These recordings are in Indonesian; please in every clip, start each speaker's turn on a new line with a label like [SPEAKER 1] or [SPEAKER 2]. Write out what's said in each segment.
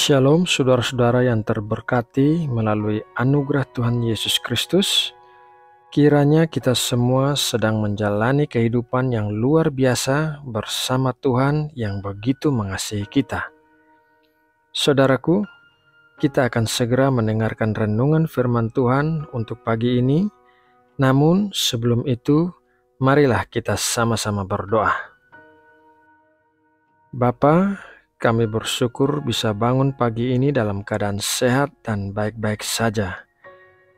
[SPEAKER 1] Shalom saudara-saudara yang terberkati melalui anugerah Tuhan Yesus Kristus. Kiranya kita semua sedang menjalani kehidupan yang luar biasa bersama Tuhan yang begitu mengasihi kita. Saudaraku, kita akan segera mendengarkan renungan firman Tuhan untuk pagi ini. Namun sebelum itu, marilah kita sama-sama berdoa. Bapa, kami bersyukur bisa bangun pagi ini dalam keadaan sehat dan baik-baik saja.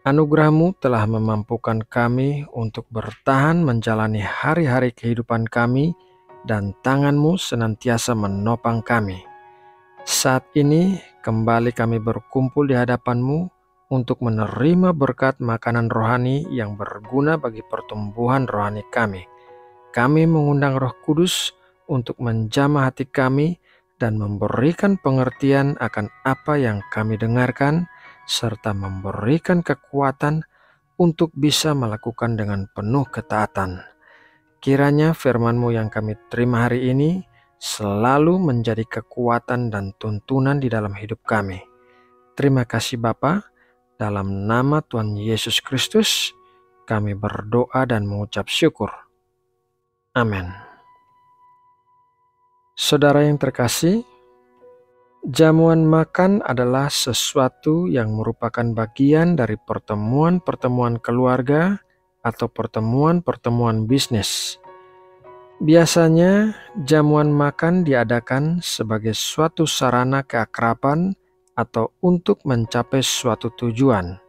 [SPEAKER 1] Anugerah-Mu telah memampukan kami untuk bertahan menjalani hari-hari kehidupan kami dan tangan-Mu senantiasa menopang kami. Saat ini kembali kami berkumpul di hadapan-Mu untuk menerima berkat makanan rohani yang berguna bagi pertumbuhan rohani kami. Kami mengundang Roh Kudus untuk menjamah hati kami dan memberikan pengertian akan apa yang kami dengarkan, serta memberikan kekuatan untuk bisa melakukan dengan penuh ketaatan. Kiranya firman-Mu yang kami terima hari ini selalu menjadi kekuatan dan tuntunan di dalam hidup kami. Terima kasih Bapa, dalam nama Tuhan Yesus Kristus, kami berdoa dan mengucap syukur. Amin. Saudara yang terkasih, jamuan makan adalah sesuatu yang merupakan bagian dari pertemuan-pertemuan keluarga atau pertemuan-pertemuan bisnis. Biasanya, jamuan makan diadakan sebagai suatu sarana keakraban atau untuk mencapai suatu tujuan.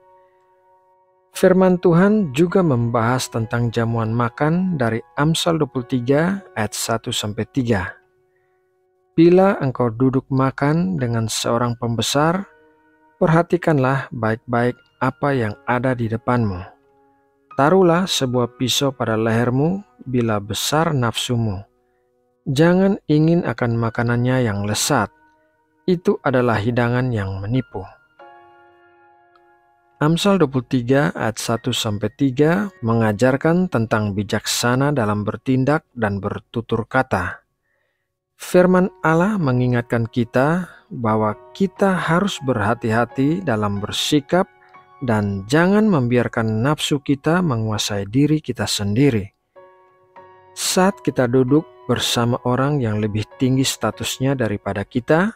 [SPEAKER 1] Firman Tuhan juga membahas tentang jamuan makan dari Amsal 23 ayat 1-3. Bila engkau duduk makan dengan seorang pembesar, perhatikanlah baik-baik apa yang ada di depanmu. Taruhlah sebuah pisau pada lehermu bila besar nafsumu. Jangan ingin akan makanannya yang lesat. Itu adalah hidangan yang menipu. Amsal 23 ayat 1-3 mengajarkan tentang bijaksana dalam bertindak dan bertutur kata. Firman Allah mengingatkan kita bahwa kita harus berhati-hati dalam bersikap dan jangan membiarkan nafsu kita menguasai diri kita sendiri. Saat kita duduk bersama orang yang lebih tinggi statusnya daripada kita,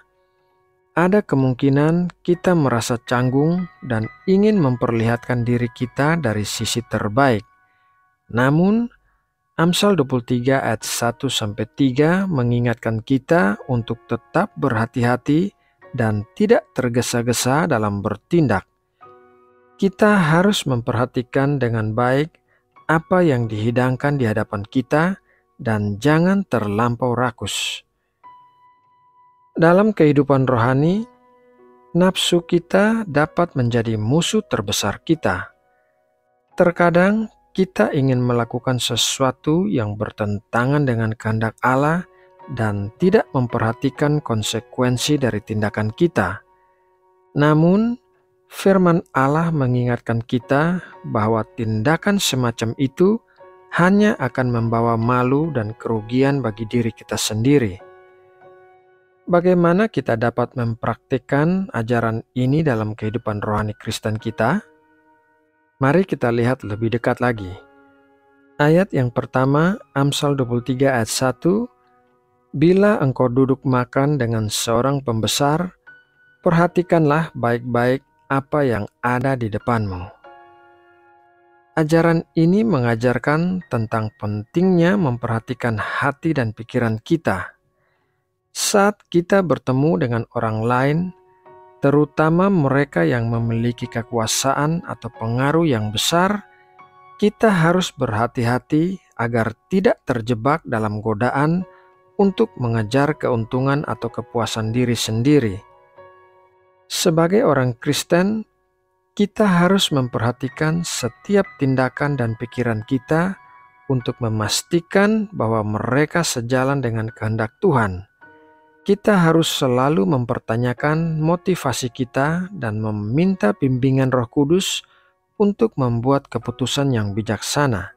[SPEAKER 1] ada kemungkinan kita merasa canggung dan ingin memperlihatkan diri kita dari sisi terbaik. Namun, Amsal 23 ayat 1-3 mengingatkan kita untuk tetap berhati-hati dan tidak tergesa-gesa dalam bertindak. Kita harus memperhatikan dengan baik apa yang dihidangkan di hadapan kita dan jangan terlampau rakus. Dalam kehidupan rohani, nafsu kita dapat menjadi musuh terbesar kita. Terkadang kita ingin melakukan sesuatu yang bertentangan dengan kehendak Allah dan tidak memperhatikan konsekuensi dari tindakan kita. Namun, firman Allah mengingatkan kita bahwa tindakan semacam itu hanya akan membawa malu dan kerugian bagi diri kita sendiri. Bagaimana kita dapat mempraktikkan ajaran ini dalam kehidupan rohani Kristen kita? Mari kita lihat lebih dekat lagi. Ayat yang pertama, Amsal 23 ayat 1, bila engkau duduk makan dengan seorang pembesar, perhatikanlah baik-baik apa yang ada di depanmu. Ajaran ini mengajarkan tentang pentingnya memperhatikan hati dan pikiran kita. Saat kita bertemu dengan orang lain, terutama mereka yang memiliki kekuasaan atau pengaruh yang besar, kita harus berhati-hati agar tidak terjebak dalam godaan untuk mengejar keuntungan atau kepuasan diri sendiri. Sebagai orang Kristen, kita harus memperhatikan setiap tindakan dan pikiran kita untuk memastikan bahwa mereka sejalan dengan kehendak Tuhan. Kita harus selalu mempertanyakan motivasi kita dan meminta bimbingan Roh Kudus untuk membuat keputusan yang bijaksana.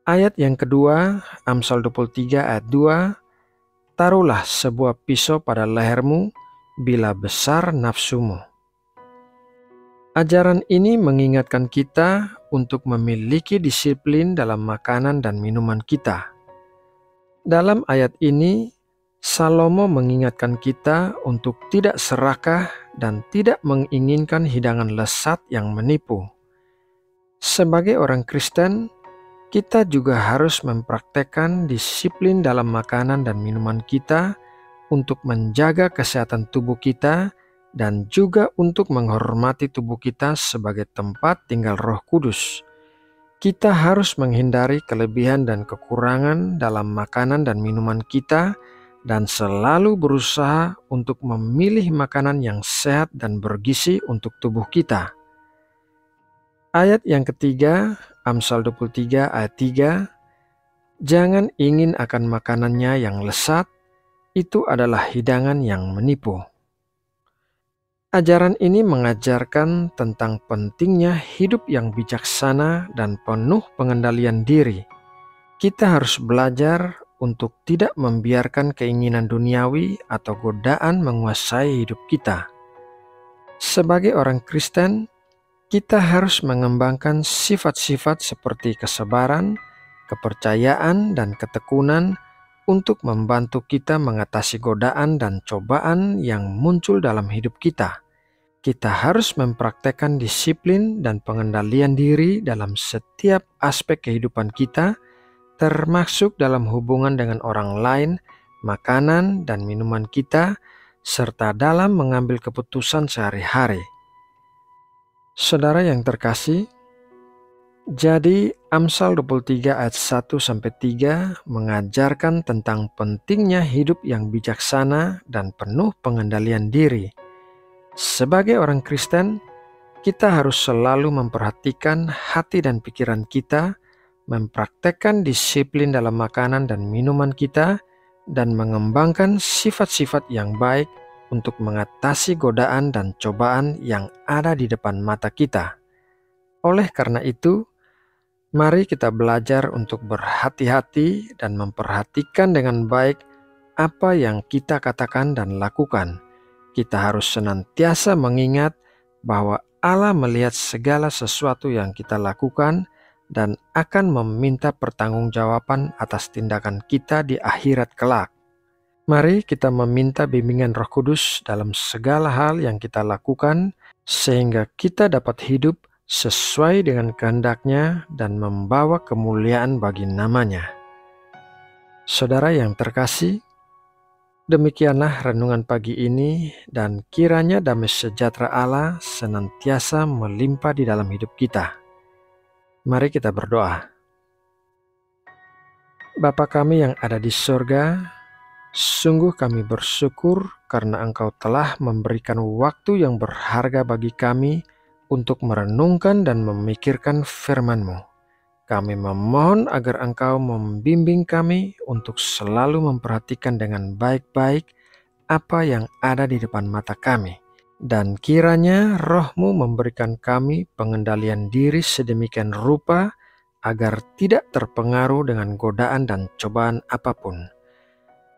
[SPEAKER 1] Ayat yang kedua, Amsal 23 ayat 2, taruhlah sebuah pisau pada lehermu bila besar nafsumu. Ajaran ini mengingatkan kita untuk memiliki disiplin dalam makanan dan minuman kita. Dalam ayat ini, Salomo mengingatkan kita untuk tidak serakah dan tidak menginginkan hidangan lesat yang menipu. Sebagai orang Kristen, kita juga harus mempraktekkan disiplin dalam makanan dan minuman kita untuk menjaga kesehatan tubuh kita dan juga untuk menghormati tubuh kita sebagai tempat tinggal Roh Kudus. Kita harus menghindari kelebihan dan kekurangan dalam makanan dan minuman kita dan selalu berusaha untuk memilih makanan yang sehat dan bergizi untuk tubuh kita. Ayat yang ketiga, Amsal 23 ayat 3, jangan ingin akan makanannya yang lesat, itu adalah hidangan yang menipu. Ajaran ini mengajarkan tentang pentingnya hidup yang bijaksana dan penuh pengendalian diri. Kita harus belajar untuk tidak membiarkan keinginan duniawi atau godaan menguasai hidup kita. Sebagai orang Kristen, kita harus mengembangkan sifat-sifat seperti kesabaran, kepercayaan, dan ketekunan untuk membantu kita mengatasi godaan dan cobaan yang muncul dalam hidup kita. Kita harus mempraktekkan disiplin dan pengendalian diri dalam setiap aspek kehidupan kita, termasuk dalam hubungan dengan orang lain, makanan dan minuman kita, serta dalam mengambil keputusan sehari-hari. Saudara yang terkasih, jadi Amsal 23 ayat 1-3 mengajarkan tentang pentingnya hidup yang bijaksana dan penuh pengendalian diri. Sebagai orang Kristen, kita harus selalu memperhatikan hati dan pikiran kita, mempraktekkan disiplin dalam makanan dan minuman kita, dan mengembangkan sifat-sifat yang baik untuk mengatasi godaan dan cobaan yang ada di depan mata kita. Oleh karena itu, mari kita belajar untuk berhati-hati dan memperhatikan dengan baik apa yang kita katakan dan lakukan. Kita harus senantiasa mengingat bahwa Allah melihat segala sesuatu yang kita lakukan dan akan meminta pertanggungjawaban atas tindakan kita di akhirat kelak. Mari kita meminta bimbingan Roh Kudus dalam segala hal yang kita lakukan, sehingga kita dapat hidup sesuai dengan kehendak-Nya dan membawa kemuliaan bagi nama-Nya. Saudara yang terkasih, demikianlah renungan pagi ini, dan kiranya damai sejahtera Allah senantiasa melimpah di dalam hidup kita. Mari kita berdoa. Bapa kami yang ada di sorga, sungguh kami bersyukur karena Engkau telah memberikan waktu yang berharga bagi kami untuk merenungkan dan memikirkan firman-Mu. Kami memohon agar Engkau membimbing kami untuk selalu memperhatikan dengan baik-baik apa yang ada di depan mata kami. Dan kiranya Roh-Mu memberikan kami pengendalian diri sedemikian rupa agar tidak terpengaruh dengan godaan dan cobaan apapun.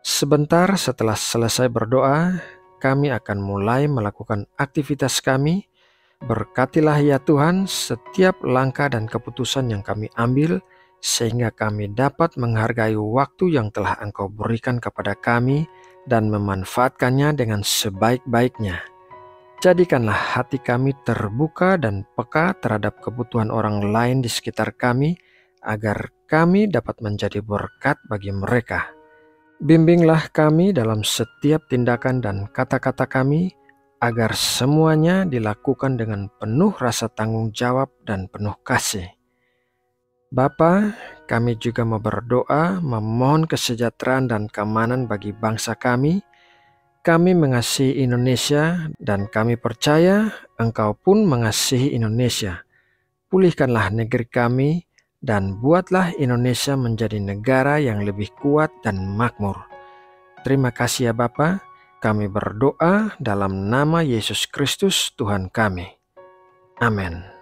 [SPEAKER 1] Sebentar setelah selesai berdoa, kami akan mulai melakukan aktivitas kami. Berkatilah ya Tuhan setiap langkah dan keputusan yang kami ambil, sehingga kami dapat menghargai waktu yang telah Engkau berikan kepada kami dan memanfaatkannya dengan sebaik-baiknya. Jadikanlah hati kami terbuka dan peka terhadap kebutuhan orang lain di sekitar kami, agar kami dapat menjadi berkat bagi mereka. Bimbinglah kami dalam setiap tindakan dan kata-kata kami, agar semuanya dilakukan dengan penuh rasa tanggung jawab dan penuh kasih. Bapa, kami juga mau berdoa memohon kesejahteraan dan keamanan bagi bangsa kami. Kami mengasihi Indonesia dan kami percaya Engkau pun mengasihi Indonesia. Pulihkanlah negeri kami dan buatlah Indonesia menjadi negara yang lebih kuat dan makmur. Terima kasih ya Bapa. Kami berdoa dalam nama Yesus Kristus Tuhan kami. Amin.